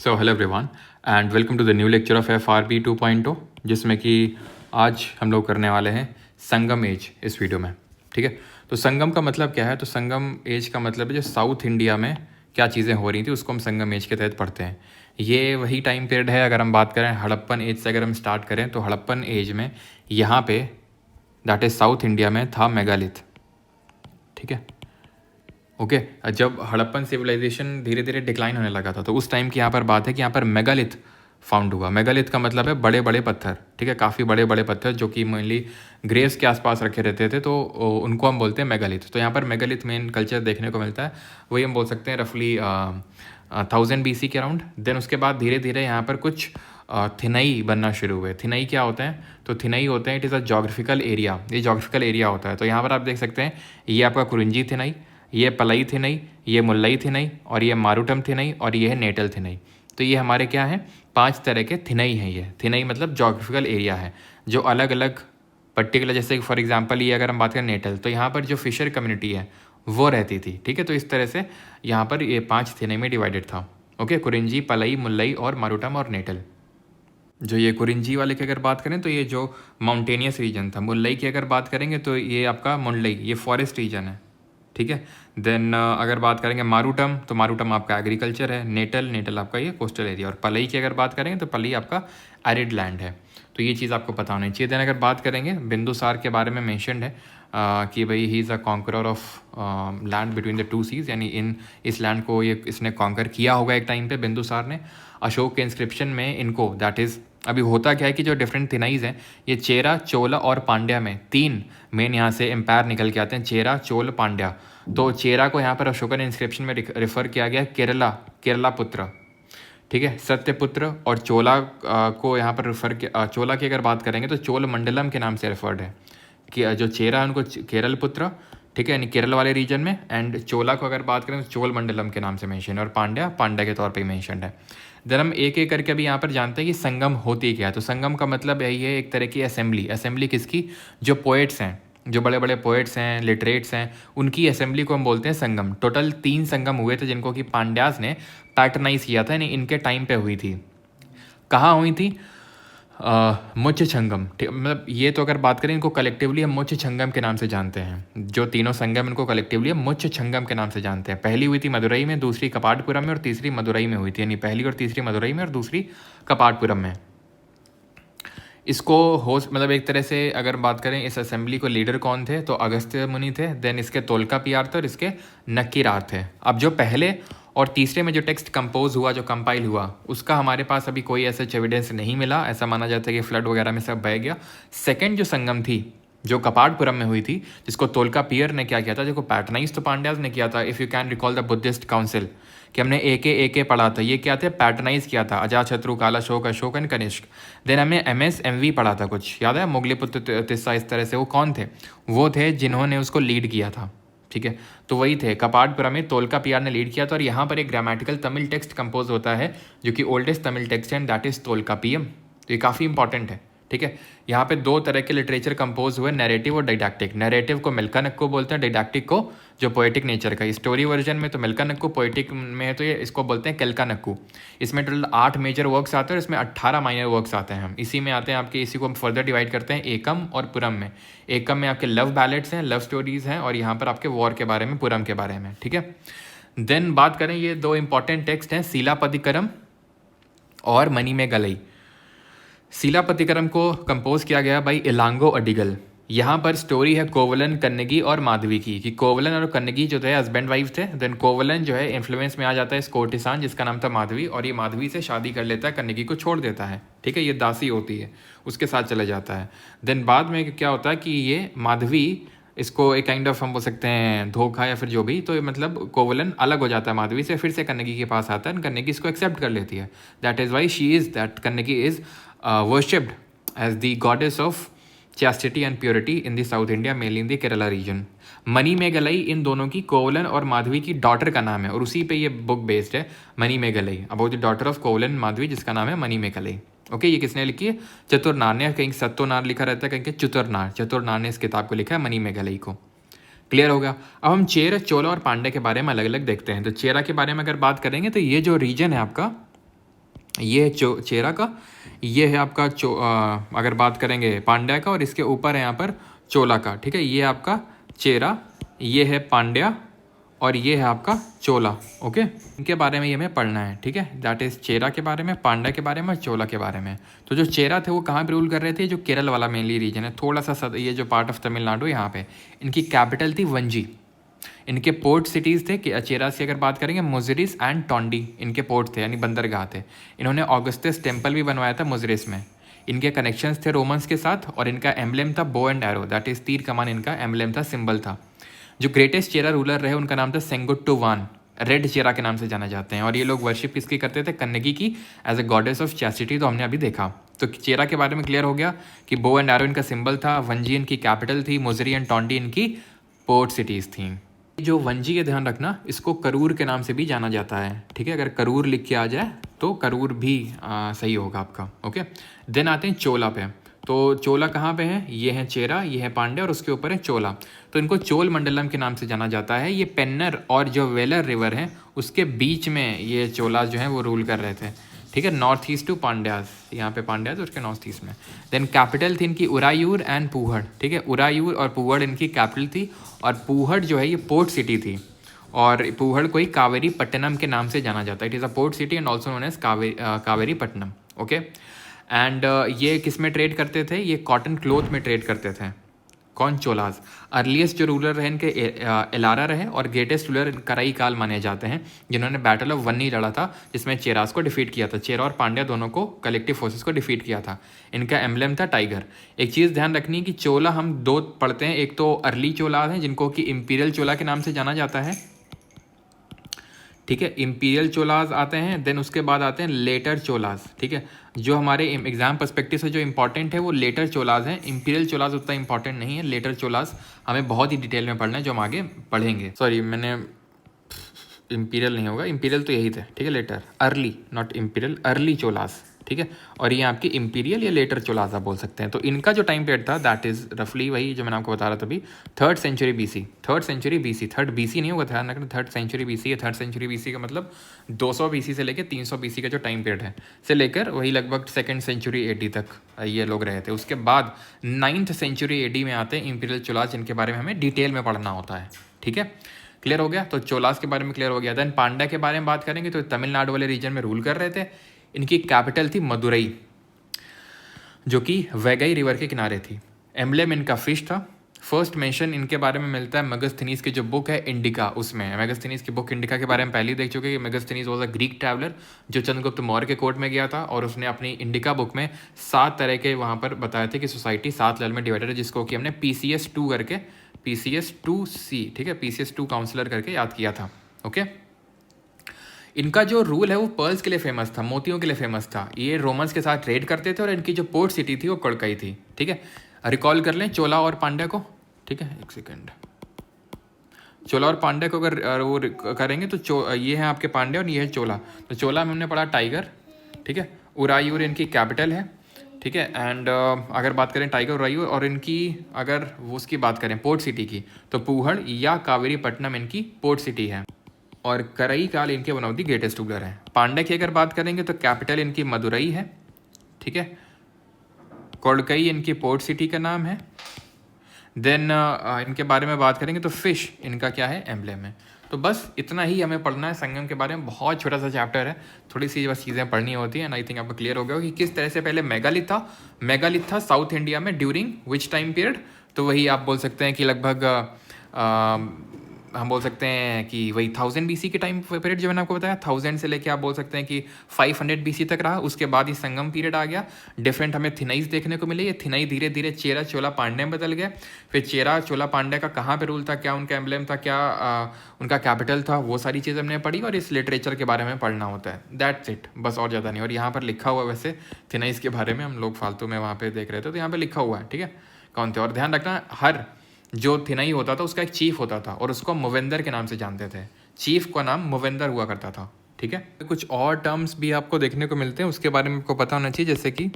So hello everyone and welcome to the new lecture of FRB 2.0 जिसमें कि आज हम लोग करने वाले हैं संगम एज इस वीडियो में। ठीक है, तो संगम का मतलब क्या है? तो संगम एज का मतलब है जो साउथ इंडिया में क्या चीज़ें हो रही थी उसको हम संगम एज के तहत पढ़ते हैं। ये वही टाइम पीरियड है। अगर हम बात करें हड़प्पन एज से अगर हम स्टार्ट करें तो हड़प्पन एज में यहाँ पे दैट इज़ साउथ इंडिया में था मेगालिथ। ठीक है, ओके जब हड़प्पन सिविलाइजेशन धीरे धीरे डिक्लाइन होने लगा था तो उस टाइम की यहाँ पर बात है कि यहाँ पर मेगालिथ फाउंड हुआ। मेगालिथ का मतलब है बड़े बड़े पत्थर। ठीक है, काफ़ी बड़े बड़े पत्थर जो कि मेनली ग्रेव्स के आसपास रखे रहते थे, तो उनको हम बोलते हैं मेगालिथ। तो यहाँ पर मेगालिथ मेन कल्चर देखने को मिलता है, वही हम बोल सकते हैं रफली 1000 BC के अराउंड। देन उसके बाद धीरे धीरे यहाँ पर कुछ थिनई बनना शुरू हुए। थिनई क्या होते हैं? तो थिनई होते हैं it is a geographical area. ये जोग्राफिकल एरिया होता है। तो यहाँ पर आप देख सकते हैं ये आपका कुरिंजी थिनई, ये पलई थिनई, ये मुल्लई थिनई, और ये मारूटम थिनई, और ये है नेटल थिनई। तो ये हमारे क्या हैं? 5 तरह के थिनई हैं। ये थिनई मतलब जोग्राफिकल एरिया है जो अलग अलग पर्टिकुलर, जैसे फॉर एग्जांपल ये अगर हम बात करें नेटल, तो यहाँ पर जो फिशर कम्युनिटी है वो रहती थी। ठीक है, तो इस तरह से यहाँ पर ये 5 थिनई में डिवाइडेड था। ओके, कुरिंजी, पलई, मुल्लई और मारूटम और नेटल। जो ये कुरिंजी वाले की अगर बात करें तो ये जो माउंटेनियस रीजन था। मुल्लई की अगर बात करेंगे तो ये आपका मुंडलई, ये फॉरेस्ट रीजन है। ठीक है, देन अगर बात करेंगे मारूटम, तो मारूटम आपका एग्रीकल्चर है। नेटल, नेटल आपका ये कोस्टल एरिया। और पलई की अगर बात करेंगे तो पलई आपका एरिड लैंड है। तो ये चीज़ आपको पता होनी चाहिए। देन अगर बात करेंगे बिंदुसार के बारे में मेंशनड है कि भाई he is a conqueror of land between the 2 seas, यानी इस लैंड को ये इसने कॉन्कर किया होगा एक टाइम पे बिंदुसार ने। अशोक के इंस्क्रिप्शन में इनको दैट इज़, अभी होता क्या है कि जो डिफरेंट थिनाइज हैं ये चेरा, चोला और पांड्या में 3 मेन यहाँ से एम्पायर निकल के आते हैं, चेरा, चोल, पांड्या। तो चेरा को यहाँ पर अशोकन इंस्क्रिप्शन में रेफर किया गया केरला पुत्र। ठीक है, सत्यपुत्र। और चोला को यहाँ पर रेफर किया, चोला की अगर बात करेंगे तो चोल मंडलम के नाम से रेफर्ड है कि जो चेरा है उनको केरल पुत्र, ठीक है, यानी केरल वाले रीजन में। एंड चोला को अगर बात करें तो चोल मंडलम के नाम से मेंशन है, और पांड्या पांड्या के तौर पे मेंशन है। देन हम एक एक करके अभी यहाँ पर जानते हैं कि संगम होती क्या है। तो संगम का मतलब यही है एक तरह की असेंबली। असेंबली किसकी? जो पोएट्स हैं, जो बड़े बड़े पोएट्स हैं, लिटरेट्स हैं, उनकी असेंबली को हम बोलते हैं संगम। टोटल 3 संगम हुए थे जिनको कि पांड्यास ने पैटर्नाइज किया था, यानी इनके टाइम पे हुई थी। कहाँ हुई थी? मुच्छ छंगम। मतलब ये तो अगर बात करें इनको कलेक्टिवली हम मुच्छ छंगम के नाम से जानते हैं। जो तीनों संगम इनको कलेक्टिवली हम मुच्छ छंगम के नाम से जानते हैं। पहली हुई थी मदुरई में, दूसरी कपाटपुरम में और तीसरी मदुरई में हुई थी। यानी पहली और तीसरी मदुरई में और दूसरी कपाटपुरम में। इसको होस्ट मतलब एक तरह से अगर बात करें इस असेंबली को लीडर कौन थे, तो अगस्त्य मुनि थे। देन इसके तोलकापियार थे और इसके नक्कीरार थे। अब जो पहले और तीसरे में जो टेक्स्ट कंपोज हुआ, जो कंपाइल हुआ, उसका हमारे पास अभी कोई ऐसा एविडेंस नहीं मिला। ऐसा माना जाता है कि फ्लड वगैरह में सब बह गया। सेकेंड जो संगम थी जो कपाटपुरम में हुई थी, जिसको तोलकापियर ने क्या किया था, जिसको पैटर्नाइज तो पांड्याज ने किया था। If you can recall the Buddhist council, कि हमने एक पढ़ा था, ये क्या थे? पैटर्नाइज किया था। अजातशत्रु, कालाशोक, अशोक एंड कनिष्क। देन हमने MSMV पढ़ा था, कुछ याद है? मुगलीपुत्र तिस्सा, इस तरह से। वो कौन थे? वो थे जिन्होंने उसको लीड किया था। ठीक है, तो वही थे कपाटपुरम में तोलकापियर ने लीड किया था। और यहाँ पर एक ग्रामेटिकल तमिल टेक्स्ट कंपोज होता है जो कि ओल्डेस्ट तमिल टेक्स्ट है, दैट इज तोलकापियम। तो ये काफ़ी इंपॉर्टेंट है। ठीक है, यहाँ पे 2 तरह के लिटरेचर कंपोज हुए, नैरेटिव और डाइडैक्टिक। नैरेटिव को मिल्कानक्कू बोलते हैं, डाइडैक्टिक को जो पोएटिक नेचर का। स्टोरी वर्जन में तो मिल्कानक्कू, पोएटिक में है तो ये इसको बोलते हैं केल्कानक्कू। इसमें टोटल 8 मेजर वर्क्स आते हैं और इसमें 18 माइनर वर्क्स आते हैं। हम इसी में आते हैं आपके, इसी को हम फर्दर डिवाइड करते हैं एकम और पुरम में। एकम में आपके लव बैलेट्स हैं, लव स्टोरीज हैं, और यहाँ पर आपके वॉर के बारे में, पुरम के बारे में। ठीक है, देन बात करें ये 2 इंपॉर्टेंट टेक्स्ट हैं, सीलापतिकरम और मणिमेगलई। सीलापतिकरम को कंपोज किया गया बाई इलांगो अडिगल। यहाँ पर स्टोरी है कोवलन, कन्नगी और माधवी की, कि कोवलन और कन्नगी जो थे हस्बैंड वाइफ थे। देन कोवलन जो है इन्फ्लुएंस में आ जाता है इस कोर्टिसान जिसका नाम था माधवी, और ये माधवी से शादी कर लेता है, कन्नगी को छोड़ देता है। ठीक है, ये दासी होती है, उसके साथ चला जाता है। देन बाद में क्या होता है कि ये माधवी इसको एक काइंड ऑफ हम बोल सकते हैं धोखा या फिर जो भी, तो मतलब कोवलन अलग हो जाता है माधवी से, फिर से कन्नगी के पास आता है, कन्नगी इसको एक्सेप्ट कर लेती है। That is why she is that Kannagi is worshipped as the goddess of chastity and purity in the South India, mainly in the Kerala region. मणिमेगलई इन दोनों की, कोवलन और माधवी की डॉटर का नाम है, और उसी पे ये बुक बेस्ड है, Manimekalai, about the daughter of Kovalan Madhavi, जिसका नाम है मणिमेगलई। ओके, ये किसने लिखी है? चतुरनार ने। कहीं सत्तोनार लिखा रहता है, कहीं चतुरनार ने इस किताब को लिखा है, मणिमेगलई को। क्लियर होगा? अब हम चेरा, चोला और पांड्या के बारे में अलग अलग देखते हैं। तो चेरा के बारे में अगर बात करेंगे तो ये जो रीजन है आपका, ये है चेरा का, ये है आपका अगर बात करेंगे पांड्या का, और इसके ऊपर है यहाँ पर चोला का। ठीक है, ये आपका चेरा, ये है पांड्या, और ये है आपका चोला। ओके, इनके बारे में ये हमें पढ़ना है। ठीक है, दैट इज़ चेरा के बारे में, पांड्या के बारे में, चोला के बारे में। तो जो चेरा थे वो कहाँ पे रूल कर रहे थे? जो केरल वाला मेनली रीजन है, थोड़ा सा ये जो पार्ट ऑफ तमिलनाडु यहाँ पे, इनकी कैपिटल थी वंजी। इनके पोर्ट सिटीज़ थे कि चेरा से अगर बात करेंगे मुजरिस एंड टोंडी इनके पोर्ट थे, यानी बंदरगाह थे। इन्होंने ऑगस्टस टेम्पल भी बनवाया था मुजरिस में। इनके कनेक्शंस थे रोमन्स के साथ, और इनका एम्बलेम था bow and arrow, that is तीर कमान इनका एम्बलेम था, सिंबल था। जो ग्रेटेस्ट चेरा रूलर रहे उनका नाम था सेंगुट्टुवान, रेड चेरा के नाम से जाना जाते हैं। और ये लोग वर्शिप किसकी करते थे? कन्नगी की, एज ए गॉडेस ऑफ चैसिटी। तो हमने अभी देखा, तो चेरा के बारे में क्लियर हो गया कि बो एंड एरो इनका सिंबल था, वंजी इनकी कैपिटल थी, मुजरी एंड टोंडी इनकी पोर्ट सिटीज़ थी। जो वंजी है ध्यान रखना, इसको करूर के नाम से भी जाना जाता है। ठीक है, अगर करूर लिख के आ जाए तो करूर भी सही होगा आपका। ओके, देन आते हैं चोला पे। तो चोला कहाँ पे है? ये है चेरा, ये है पांड्या, और उसके ऊपर है चोला। तो इनको चोल मंडलम के नाम से जाना जाता है। ये पेन्नर और जो वेलर रिवर है उसके बीच में ये चोला जो है वो रूल कर रहे थे। ठीक है, नॉर्थ ईस्ट टू पांड्याज, यहाँ पे पांड्याज उसके नॉर्थ ईस्ट में। देन कैपिटल थी इनकी उरायूर एंड पूहड़। ठीक है, उरायूर और पूहड़ इनकी कैपिटल थी, और पूहड़ जो है ये पोर्ट सिटी थी, और पूहड़ को ही कावेरी पट्टनम के नाम से जाना जाता है। It is a port city and also known as Kaveri Pattinam. Okay, and ये किस में ट्रेड करते थे? ये कॉटन क्लोथ में ट्रेड करते थे। कौन? चोलाज। अर्लीस्ट जो रूलर रहे इनके एलारा रहे, और ग्रेटेस्ट रूलर कराई काल माने जाते हैं, जिन्होंने बैटल ऑफ वन्नी लड़ा था, जिसमें चेरास को डिफीट किया था। चेरा और पांड्या दोनों को, कलेक्टिव फोर्सेस को डिफीट किया था। इनका एम्बलेम था टाइगर। एक चीज़ ध्यान रखनी कि चोला हम दो पढ़ते हैं, एक तो अर्ली चोलाज हैं जिनको कि इम्पीरियल चोला के नाम से जाना जाता है। ठीक है, इंपीरियल चोलाज आते हैं, देन उसके बाद आते हैं लेटर चोलाज। ठीक है, जो हमारे एग्जाम पर्सपेक्टिव से जो इंपॉर्टेंट है वो लेटर चोलाज हैं। इंपीरियल चोलाज उतना इंपॉर्टेंट नहीं है, लेटर चोलाज हमें बहुत ही डिटेल में पढ़ना है, जो हम आगे पढ़ेंगे। सॉरी, मैंने इंपीरियल नहीं होगा, इंपीरियल तो यही थे। ठीक है, later, early not imperial, early Cholas. ठीक है, और ये आपकी इंपीरियल या लेटर चोलाज आप बोल सकते हैं। तो इनका जो टाइम पीरियड था दैट इज रफली वही जो मैंने आपको बता रहा था अभी, 3rd century BC. 3rd century BC, 3rd BC नहीं होगा, ध्यान रखना, 3rd सेंचुरी बीसी है। 3rd सेंचुरी बीसी का मतलब 200 बीसी से लेकर 300 बीसी का जो टाइम पीरियड है, से लेकर वही लगभग 2nd सेंचुरी एडी तक ये लोग रहे थे। उसके बाद 9th सेंचुरी एडी में आते हैं इंपीरियल चोलाज, जिनके बारे में हमें डिटेल में पढ़ना होता है। ठीक है, क्लियर हो गया? तो चोलास के बारे में क्लियर हो गया। देन पांड्या के बारे में बात करेंगे, तो तमिलनाडु वाले रीजन में रूल कर रहे थे। इनकी कैपिटल थी मदुरई, जो कि वैगई रिवर के किनारे थी। एम्बलेम इनका फिश था। फर्स्ट मेंशन इनके बारे में मिलता है मेगास्थनीज की जो बुक है इंडिका, उसमें। मेगास्थनीज की बुक इंडिका के बारे में पहले ही देख चुके हैं कि Megasthenes was a Greek traveller जो चंद्रगुप्त मौर्य के कोर्ट में गया था, और उसने अपनी इंडिका बुक में 7 तरह के वहाँ पर बताए थे कि सोसाइटी 7 लेवल में डिवाइडेड है, जिसको कि हमने PCS2 करके, PCS2C, ठीक है, PCS2 काउंसलर करके याद किया था। ओके, इनका जो रूल है वो पर्ल्स के लिए फेमस था, मोतियों के लिए फेमस था। ये रोमन्स के साथ ट्रेड करते थे, और इनकी जो पोर्ट सिटी थी वो कड़कई थी। ठीक है, रिकॉल कर लें चोला और पांड्या को। ठीक है, एक सेकेंड, चोला और पांड्या को अगर वो करेंगे तो ये है आपके पांड्या और ये है चोला। तो चोला में हमने पढ़ा टाइगर। ठीक है, उरायूर इनकी कैपिटल है। ठीक है, एंड अगर बात करें टाइगर उरायूर, और इनकी अगर वो उसकी बात करें पोर्ट सिटी की, तो पूहड़ या कावेरी पट्टनम इनकी पोर्ट सिटी है, और करई काल इनके one of the greatest ruler हैं। पांड्या की अगर बात करेंगे तो कैपिटल इनकी मदुरई है। ठीक है, कोड़कई इनकी पोर्ट सिटी का नाम है। देन इनके बारे में बात करेंगे तो फिश इनका क्या है? एम्बलेम है। तो बस इतना ही हमें पढ़ना है संगम के बारे में। बहुत छोटा सा चैप्टर है, थोड़ी सी बस चीज़ें पढ़नी होती है, एंड आई थिंक आपको क्लियर हो गया कि किस तरह से पहले मेगालिथ था साउथ इंडिया में ड्यूरिंग विच टाइम पीरियड। तो वही आप बोल सकते हैं कि लगभग हम बोल सकते हैं कि वही 1000 BC के टाइम पीरियड जो मैंने आपको बताया, 1000 से लेके आप बोल सकते हैं कि 500 BC तक रहा। उसके बाद ही संगम पीरियड आ गया। डिफरेंट हमें थिनाइज देखने को मिले। ये थिनाई धीरे धीरे चेरा चोला पांड्या में बदल गए। फिर चेरा चोला पांड्या का कहाँ पे रूल था, क्या उनका एम्बलेम था, क्या उनका कैपिटल था, वो सारी चीज़ें हमने पढ़ी, और इस लिटरेचर के बारे में पढ़ना होता है। दैट्स इट, बस और ज़्यादा नहीं। और यहाँ पर लिखा हुआ, वैसे थिनाइज के बारे में हम लोग फालतू में वहाँ पर देख रहे थे, तो यहाँ पर लिखा हुआ है। ठीक है, कौन थे। और ध्यान रखना, हर जो थिनाई होता था उसका एक चीफ होता था, और उसको मुवेंदर के नाम से जानते थे। चीफ का नाम मुवेंदर हुआ करता था। ठीक है, कुछ और टर्म्स भी आपको देखने को मिलते हैं, उसके बारे में आपको पता होना चाहिए, जैसे कि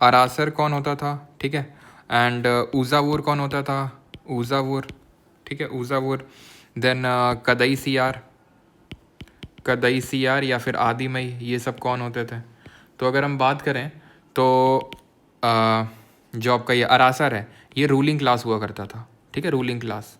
अरासर कौन होता था। ठीक है, एंड ऊजावुर कौन होता था? ऊजावुर। ठीक है, ऊजावुर। देन कदई सियार या फिर आदिमई, ये सब कौन होते थे? तो अगर हम बात करें तो जो आपका ये अरासर है ये रूलिंग क्लास हुआ करता था, ठीक है, रूलिंग क्लास,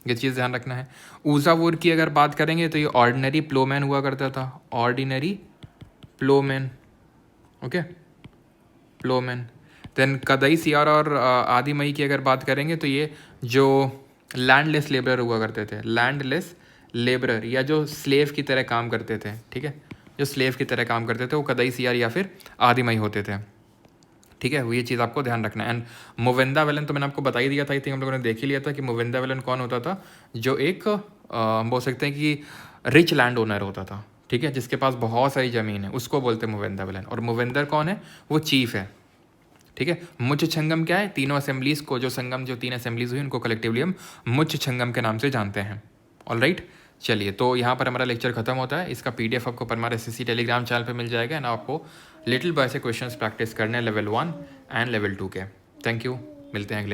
ये चीज़ ध्यान रखना है। ऊज़ावुर की अगर बात करेंगे तो ये ऑर्डिनरी प्लोमैन हुआ करता था, ordinary ploughman, okay, ploughman. Then Kadaisiyar और आदि मई की अगर बात करेंगे तो ये जो लैंडलेस लेबरर हुआ करते थे, लैंडलेस लेबरर या जो स्लेव की तरह काम करते थे, ठीक है, जो स्लेव की तरह काम करते थे वो कदई सियार या फिर आदि मई होते थे, ठीक है, वो ये चीज़ आपको ध्यान रखना है। एंड मुवेंदा वेलन तो मैंने आपको बता ही दिया था, आई थिंक हम लोगों ने देख ही लिया था कि मुवेंदा वेलन कौन होता था, जो एक हम बोल सकते हैं कि रिच लैंड ओनर होता था, ठीक है, जिसके पास बहुत सारी ज़मीन है, उसको बोलते हैं मुवेंदा वेलन। और मुवेंदर कौन है, वो चीफ है, ठीक है। मुच छंगम क्या है, तीनों असेंबलीज को, जो संगम जो 3 असेंबलीज हुई उनको कलेक्टिवली हम मुच छंगम के नाम से जानते हैं। ऑलराइट, चलिए, तो यहाँ पर हमारा लेक्चर खत्म होता है। इसका PDF आपको परमार SSC टेलीग्राम चैनल पे मिल जाएगा एंड आपको लिटिल बाय से क्वेश्चंस प्रैक्टिस करने हैं लेवल 1 एंड लेवल 2 के। थैंक यू, मिलते हैं अगले